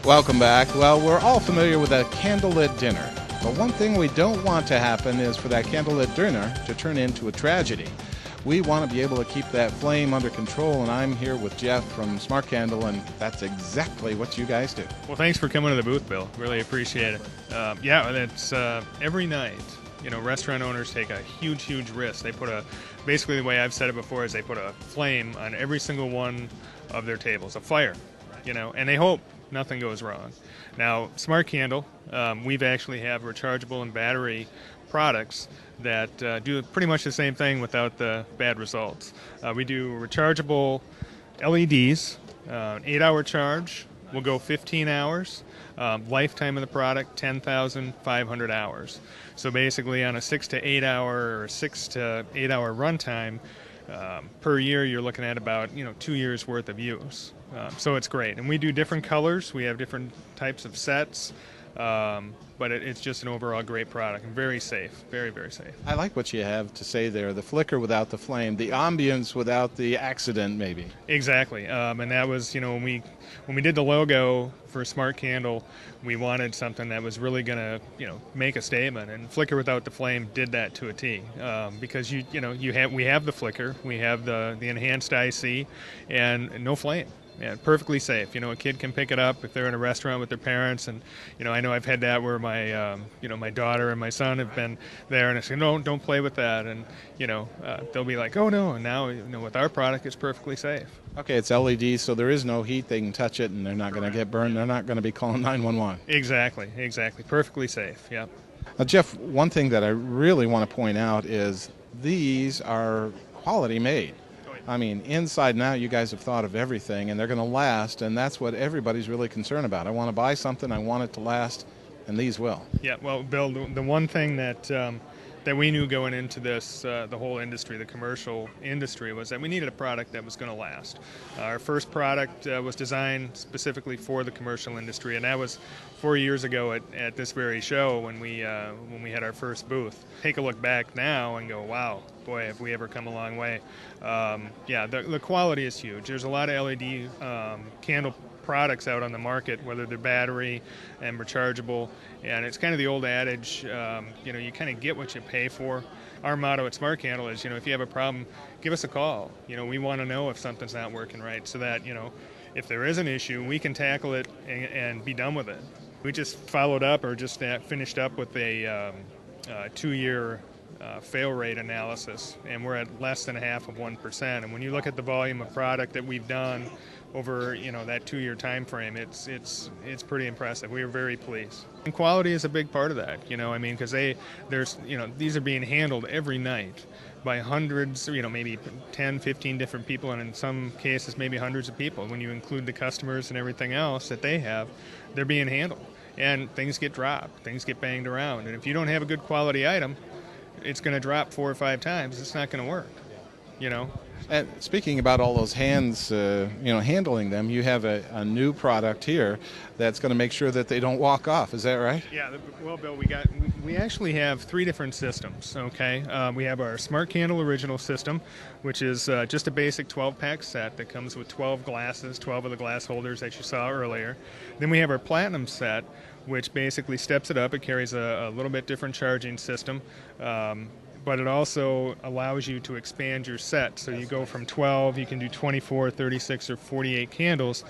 Welcome back. Well, we're all familiar with a candlelit dinner. But one thing we don't want to happen is for that candlelit dinner to turn into a tragedy. We want to be able to keep that flame under control, and I'm here with Jeff from Smart Candle, and that's exactly what you guys do. Well, thanks for coming to the booth, Bill. Really appreciate it. It's every night. You know, restaurant owners take a huge risk. They put basically the way I've said it before is they put a flame on every single one of their tables, a fire, you know, and they hope nothing goes wrong. Now, Smart Candle, we've actually have rechargeable and battery products that do pretty much the same thing without the bad results. We do rechargeable LEDs, 8-hour charge will go 15 hours. Lifetime of the product, 10,500 hours. So basically on a 6 to 8 hour or 6 to 8 hour runtime, per year you're looking at about 2 years worth of use. So it's great. And we do different colors. We have different types of sets. But it's just an overall great product and very safe, very safe. I like what you have to say there, the flicker without the flame, the ambience without the accident maybe. Exactly. And that was, when we did the logo for Smart Candle, we wanted something that was really going to, make a statement, and Flicker Without the Flame did that to a T. Because we have the flicker, we have the enhanced IC, and no flame. Yeah, perfectly safe. A kid can pick it up if they're in a restaurant with their parents, and I know I've had that where my my daughter and my son have been there, and I say, no, don't play with that, and they'll be like, oh no, and now with our product it's perfectly safe. Okay, it's LED, so there is no heat. They can touch it, and they're not going to get burned. They're not going to be calling 911. Exactly, perfectly safe. Yeah. Now, Jeff, one thing that I really want to point out is these are quality made. I mean, inside and out, you guys have thought of everything, and they're going to last, and that's what everybody's really concerned about. I want to buy something, I want it to last, and these will. Yeah, well, Bill, the one thing that we knew going into this, the whole industry, the commercial industry, was that we needed a product that was going to last. Our first product was designed specifically for the commercial industry, and that was 4 years ago at this very show when we had our first booth. Take a look back now and go, wow, boy, have we ever come a long way. The quality is huge. There's a lot of LED candle products out on the market, whether they're battery and rechargeable, and it's kind of the old adage, you kind of get what you pay for. Our motto at Smart Candle is, if you have a problem, give us a call. We want to know if something's not working right, so that, if there is an issue, we can tackle it and be done with it. We just followed up, or just finished up with a 2-year fail rate analysis, and we're at less than 0.5%. And when you look at the volume of product that we've done over that 2-year time frame, it's pretty impressive. We are very pleased. And quality is a big part of that, because these are being handled every night by hundreds, maybe 10, 15 different people, and in some cases maybe hundreds of people. When you include the customers and everything else that they have, they're being handled. And things get dropped, things get banged around. And if you don't have a good quality item, it's going to drop 4 or 5 times. It's not going to work, And speaking about all those hands, handling them, you have a new product here that's going to make sure that they don't walk off. Is that right? Yeah. Well, Bill, we actually have 3 different systems. Okay. We have our Smart Candle Original system, which is just a basic 12-pack set that comes with 12 glasses, 12 of the glass holders that you saw earlier. Then we have our Platinum set, which basically steps it up. It carries a little bit different charging system. But it also allows you to expand your set. So you go from 12, you can do 24, 36, or 48 candles,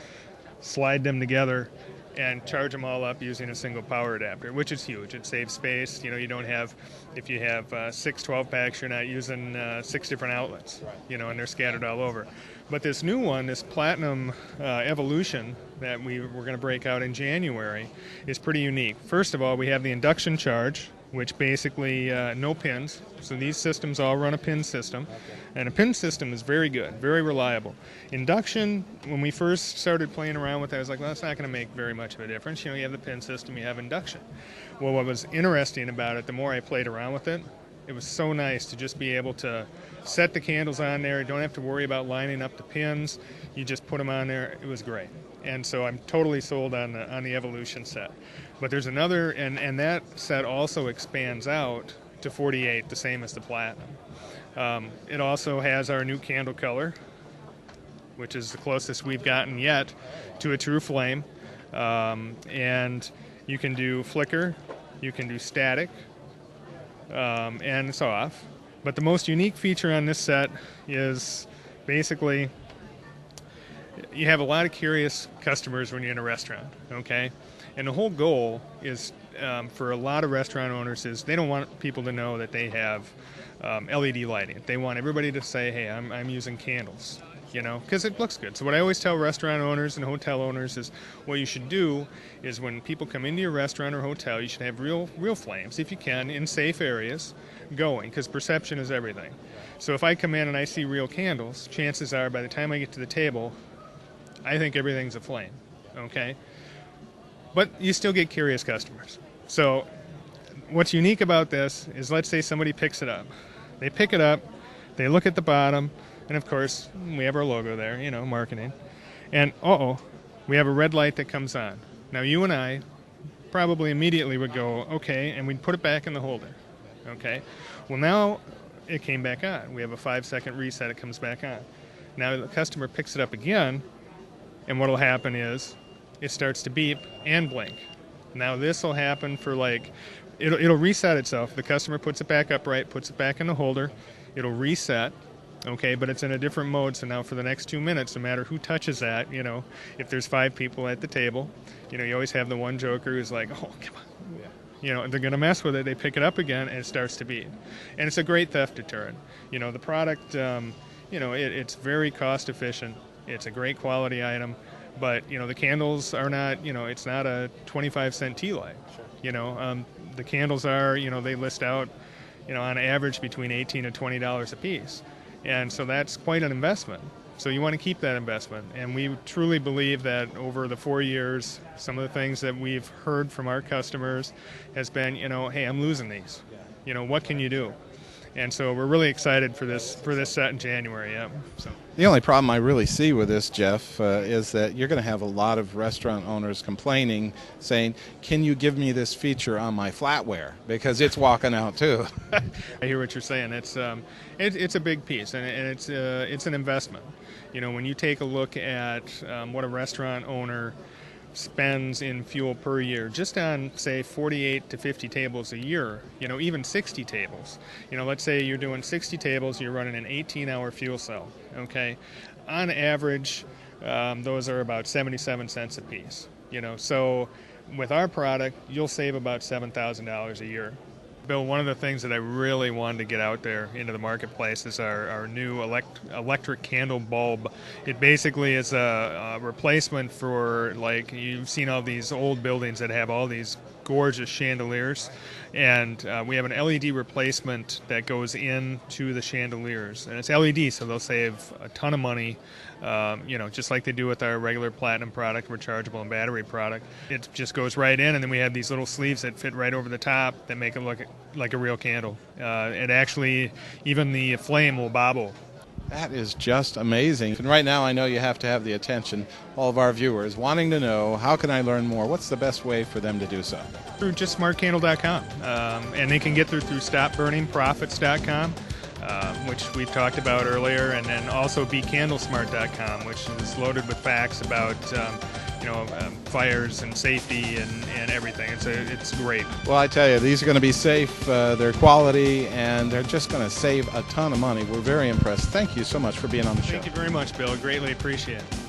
slide them together, and charge them all up using a single power adapter, which is huge. It saves space. You don't have, if you have 6 12-packs, you're not using 6 different outlets, and they're scattered all over. But this new one, this Platinum Evolution that we're going to break out in January, is pretty unique. First of all, we have the induction charge, which basically no pins. So these systems all run a pin system. And a pin system is very good, very reliable. Induction, when we first started playing around with it, I was like, well, that's not going to make very much of a difference. You have the pin system, you have induction. Well, what was interesting about it, the more I played around with it, it was so nice to just be able to set the candles on there. You don't have to worry about lining up the pins. You just put them on there. It was great. And so I'm totally sold on the Evolution set. But there's another, and that set also expands out to 48, the same as the Platinum. It also has our new candle color, which is the closest we've gotten yet to a true flame. And you can do flicker, you can do static, and it's off. But the most unique feature on this set is basically you have a lot of curious customers when you're in a restaurant, okay? And the whole goal is for a lot of restaurant owners is they don't want people to know that they have LED lighting. They want everybody to say, hey, I'm using candles, you know, because it looks good. So what I always tell restaurant owners and hotel owners is what you should do is when people come into your restaurant or hotel, you should have real flames, if you can, in safe areas going, because perception is everything. So if I come in and I see real candles, chances are by the time I get to the table, I think everything's aflame, okay? But you still get curious customers. So what's unique about this is, let's say somebody picks it up. They pick it up, they look at the bottom, and of course, we have our logo there, you know, marketing. And we have a red light that comes on. Now you and I probably immediately would go, okay, and we'd put it back in the holder, okay? Well, now it came back on. We have a 5-second reset, it comes back on. Now the customer picks it up again, and what will happen is it starts to beep and blink. Now this will happen for it'll reset itself. The customer puts it back upright, puts it back in the holder, it'll reset, okay, but it's in a different mode. So now for the next 2 minutes, no matter who touches that, you know, if there's 5 people at the table, you know, you always have the one joker who's like, oh, come on. You know, they're going to mess with it. They pick it up again, and it starts to beep. And it's a great theft deterrent. You know, the product, you know, it's very cost efficient. It's a great quality item. But, you know, the candles are not, you know, it's not a 25-cent tea light. Sure. You know, the candles are, you know, they list out, you know, on average between $18 and $20 a piece. And so that's quite an investment. So you want to keep that investment. And we truly believe that over the 4 years, some of the things that we've heard from our customers has been, you know, hey, I'm losing these. You know, what can you do? And so we're really excited for this set in January. Yeah. So. The only problem I really see with this, Jeff, is that you're going to have a lot of restaurant owners complaining, saying, can you give me this feature on my flatware? Because it's walking out too. I hear what you're saying. It's a big piece, and it's an investment. You know, when you take a look at what a restaurant owner spends in fuel per year, just on, say, 48 to 50 tables a year, you know, even 60 tables. You know, let's say you're doing 60 tables, you're running an 18-hour fuel cell, okay? On average, those are about 77 cents a piece, you know. So with our product, you'll save about $7,000 a year. Bill, one of the things that I really wanted to get out there into the marketplace is our new electric candle bulb. It basically is a replacement for, like, you've seen all these old buildings that have all these gorgeous chandeliers, and we have an LED replacement that goes into the chandeliers, and it's LED, so they'll save a ton of money. You know, just like they do with our regular platinum product, rechargeable and battery product. It just goes right in, and then we have these little sleeves that fit right over the top that make it look like a real candle. It actually, even the flame will bobble. That is just amazing. And right now I know you have to have the attention of all of our viewers wanting to know, how can I learn more? What's the best way for them to do so? Through just smartcandle.com. And they can get through stopburningprofits.com. Which we've talked about earlier, and then also becandlesmart.com, which is loaded with facts about fires and safety and everything. It's great. Well, I tell you, these are going to be safe, they're quality, and they're just going to save a ton of money. We're very impressed. Thank you so much for being on the show. Thank you very much, Bill. Greatly appreciate it.